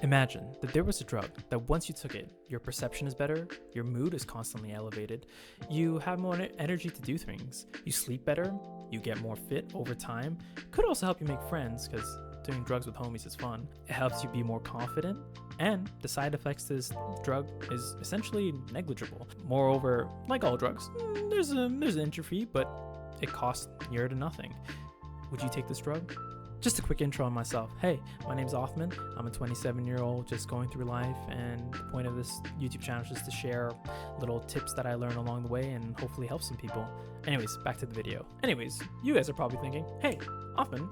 Imagine that there was a drug that once you took it, your perception is better, your mood is constantly elevated, you have more energy to do things, you sleep better, you get more fit over time. Could also help you make friends because doing drugs with homies is fun. It helps you be more confident, and the side effects to this drug is essentially negligible. Moreover, like all drugs, there's an entry fee, but it costs near to nothing. Would you take this drug? Just a quick intro on myself. Hey, my name's Othman. I'm a 27-year-old just going through life, and the point of this YouTube channel is just to share little tips that I learn along the way and hopefully help some people. Anyways, back to the video. Anyways, you guys are probably thinking, hey, Othman,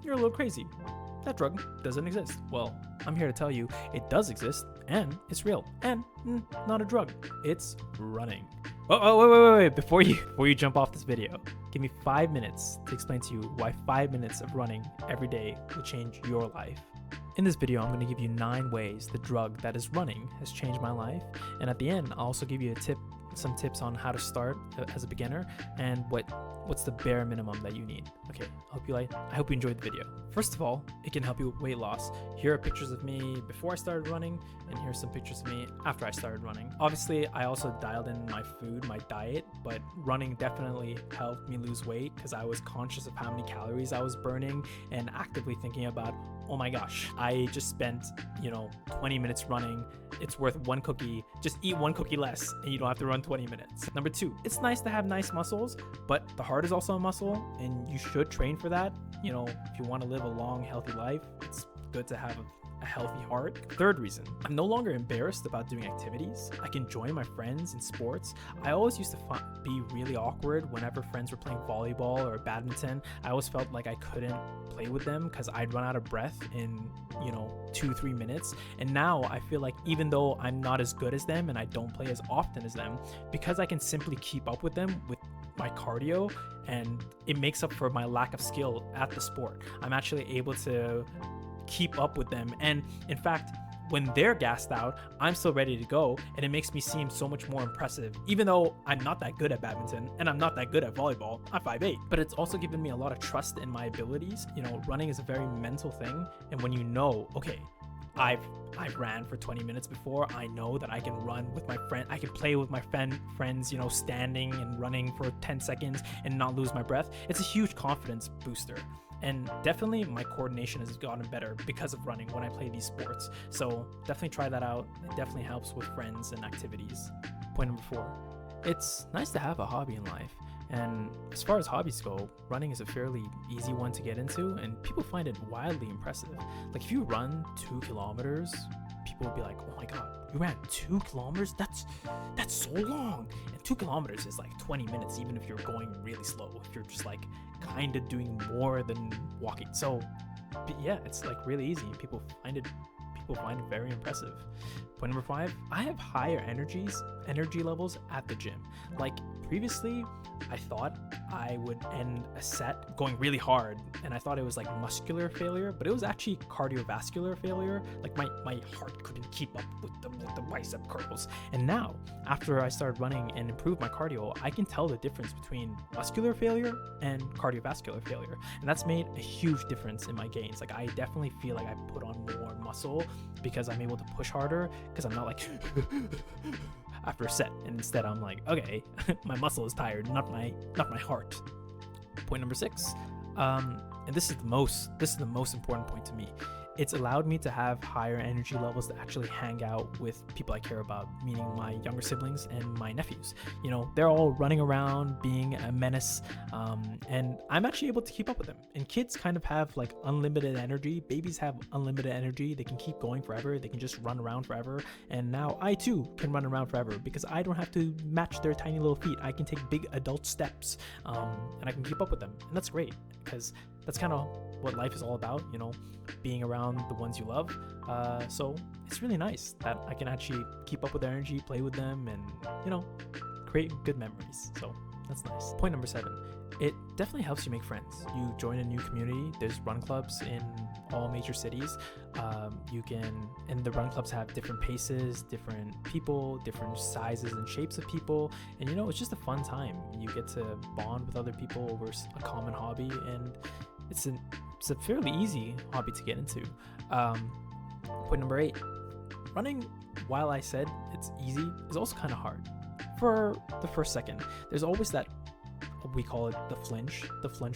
you're a little crazy. That drug doesn't exist. Well, I'm here to tell you it does exist, and it's real, and not a drug. It's running. Wait. Before you jump off this video, give me 5 minutes to explain to you why 5 minutes of running every day will change your life. In this video, I'm going to give you 9 ways the drug that is running has changed my life. And at the end, I'll also give you some tips on how to start as a beginner and what's the bare minimum that you need. Okay, I hope you enjoyed the video. First of all, it can help you with weight loss. Here are pictures of me before I started running, and here's some pictures of me after I started running. Obviously, I also dialed in my food, my diet, but running definitely helped me lose weight because I was conscious of how many calories I was burning and actively thinking about, oh my gosh, I just spent 20 minutes running. It's worth one cookie. Just eat one cookie less and you don't have to run 20 minutes. Number 2, it's nice to have nice muscles, but the heart is also a muscle and you should train for that. If you want to live a long, healthy life, it's good to have a healthy heart. Third reason, I'm no longer embarrassed about doing activities. I can join my friends in sports. I always used to be really awkward whenever friends were playing volleyball or badminton. I always felt like I couldn't play with them because I'd run out of breath in 2-3 minutes. And now I feel like even though I'm not as good as them and I don't play as often as them, because I can simply keep up with them with my cardio, and it makes up for my lack of skill at the sport. I'm actually able to keep up with them, and in fact, when they're gassed out, I'm still ready to go, and it makes me seem so much more impressive, even though I'm not that good at badminton and I'm not that good at volleyball. I'm 5'8", but it's also given me a lot of trust in my abilities. Running is a very mental thing, and when okay, I've ran for 20 minutes before, I know that I can run with my friend, I can play with my friends, standing and running for 10 seconds and not lose my breath. It's a huge confidence booster. And definitely my coordination has gotten better because of running when I play these sports. So definitely try that out. It definitely helps with friends and activities. Point number 4, it's nice to have a hobby in life. And as far as hobbies go, running is a fairly easy one to get into, and people find it wildly impressive. Like if you run 2 kilometers, people will be like, oh my god, you ran 2 kilometers? That's so long. And 2 kilometers is like 20 minutes, even if you're going really slow, if you're just like kind of doing more than walking. So yeah, it's like really easy, and people find it very impressive. Point number 5, I have higher energy levels at the gym. Like previously, I thought I would end a set going really hard, and I thought it was like muscular failure, but it was actually cardiovascular failure. Like my heart couldn't keep up with the bicep curls. And now, after I started running and improved my cardio, I can tell the difference between muscular failure and cardiovascular failure, and that's made a huge difference in my gains. Like I definitely feel like I put on more muscle because I'm able to push harder, because I'm not like after a set, and instead I'm like, okay, my muscle is tired, not my heart. Point number 6, and this is the most important point to me. It's allowed me to have higher energy levels to actually hang out with people I care about, meaning my younger siblings and my nephews. They're all running around being a menace, and I'm actually able to keep up with them. And kids kind of have like unlimited energy. Babies have unlimited energy. They can keep going forever. They can just run around forever. And now I too can run around forever because I don't have to match their tiny little feet. I can take big adult steps, and I can keep up with them. And that's great because that's kind of what life is all about, being around the ones you love. So it's really nice that I can actually keep up with their energy, play with them, and create good memories. So that's nice. Point number 7, it definitely helps you make friends. You join a new community. There's run clubs in all major cities. And the run clubs have different paces, different people, different sizes and shapes of people, and it's just a fun time. You get to bond with other people over a common hobby, and it's a fairly easy hobby to get into. Point number 8, running, while I said it's easy, is also kind of hard. For the first second, there's always that, we call it the flinch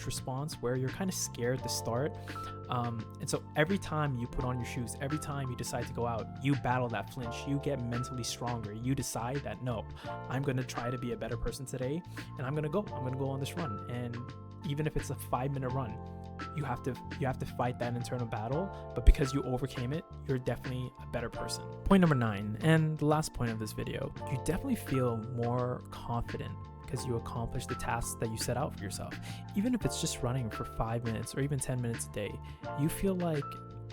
response, where you're kind of scared to start. And so every time you put on your shoes, every time you decide to go out, you battle that flinch. You get mentally stronger. You decide that, no, I'm going to try to be a better person today, and I'm going to go on this run. And even if it's a 5-minute run, you have to fight that internal battle, but because you overcame it, you're definitely a better person. Point number 9, and the last point of this video, you definitely feel more confident because you accomplished the tasks that you set out for yourself. Even if it's just running for 5 minutes or even 10 minutes a day, you feel like,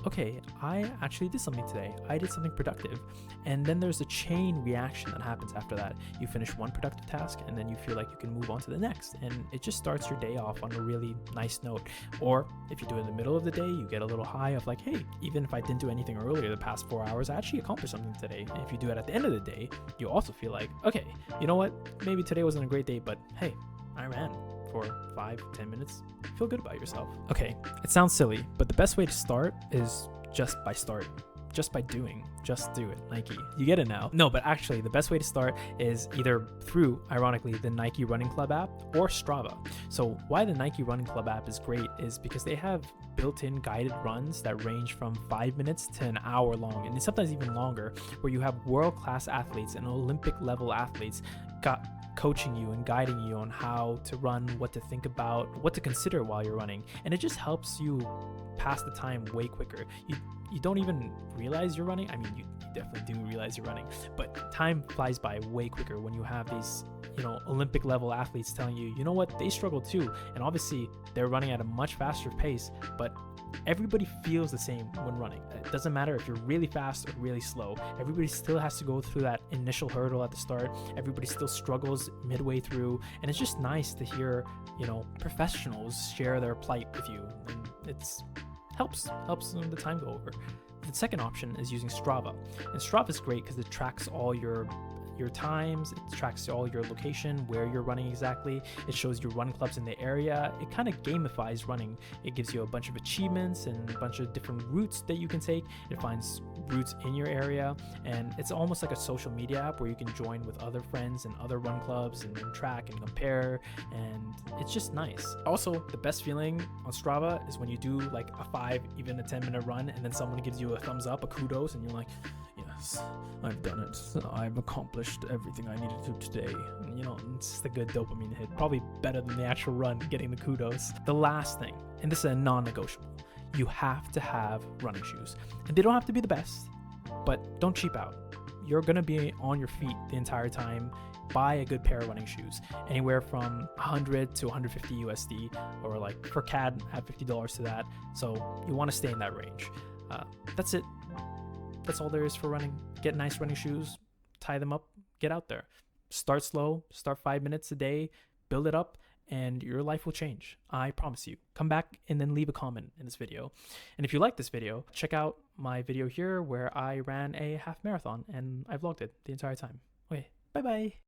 okay, I actually did something today. I did something productive. And then there's a chain reaction that happens after that. You finish one productive task and then you feel like you can move on to the next. And it just starts your day off on a really nice note. Or if you do it in the middle of the day, you get a little high of like, hey, even if I didn't do anything earlier the past 4 hours, I actually accomplished something today. And if you do it at the end of the day, you also feel like, okay, you know what? Maybe today wasn't a great day, but hey, I ran for 5-10 minutes. Feel good about yourself. Okay, it sounds silly, but the best way to start is just by starting. Just by doing. Just do it, Nike. You get it now. No, but actually the best way to start is either through, ironically, the Nike Running Club app or Strava. So why the Nike Running Club app is great is because they have built-in guided runs that range from 5 minutes to an hour long, and sometimes even longer, where you have world-class athletes and Olympic level athletes coaching you and guiding you on how to run, what to think about, what to consider while you're running. And it just helps you pass the time way quicker. You don't even realize you're running. I mean, you definitely do realize you're running, but time flies by way quicker when you have these, Olympic level athletes telling you, you know what, they struggle too. And obviously they're running at a much faster pace, but everybody feels the same when running. It doesn't matter if you're really fast or really slow. Everybody still has to go through that initial hurdle at the start. Everybody still struggles midway through. And it's just nice to hear, professionals share their plight with you. And it's helps the time go over. The second option is using Strava. And Strava is great because it tracks all your times, it tracks all your location, where you're running exactly. It shows you run clubs in the area. It kind of gamifies running. It gives you a bunch of achievements and a bunch of different routes that you can take. It finds routes in your area, and it's almost like a social media app where you can join with other friends and other run clubs and then track and compare, and it's just nice. Also, the best feeling on Strava is when you do like a 5, even a 10-minute run, and then someone gives you a thumbs up, a kudos, and you're like, yes, I've done it. I've accomplished everything I needed to today. It's just a good dopamine hit. Probably better than the actual run, getting the kudos. The last thing, and this is a non-negotiable, you have to have running shoes. And they don't have to be the best, but don't cheap out. You're going to be on your feet the entire time. Buy a good pair of running shoes, anywhere from 100 to 150 USD, or like for CAD, add $50 to that. So you want to stay in that range. That's it. That's all there is for running. Get nice running shoes, tie them up, get out there. Start slow, start 5 minutes a day, build it up, and your life will change. I promise you. Come back and then leave a comment in this video. And if you like this video, check out my video here where I ran a half marathon and I vlogged it the entire time. Okay, bye-bye.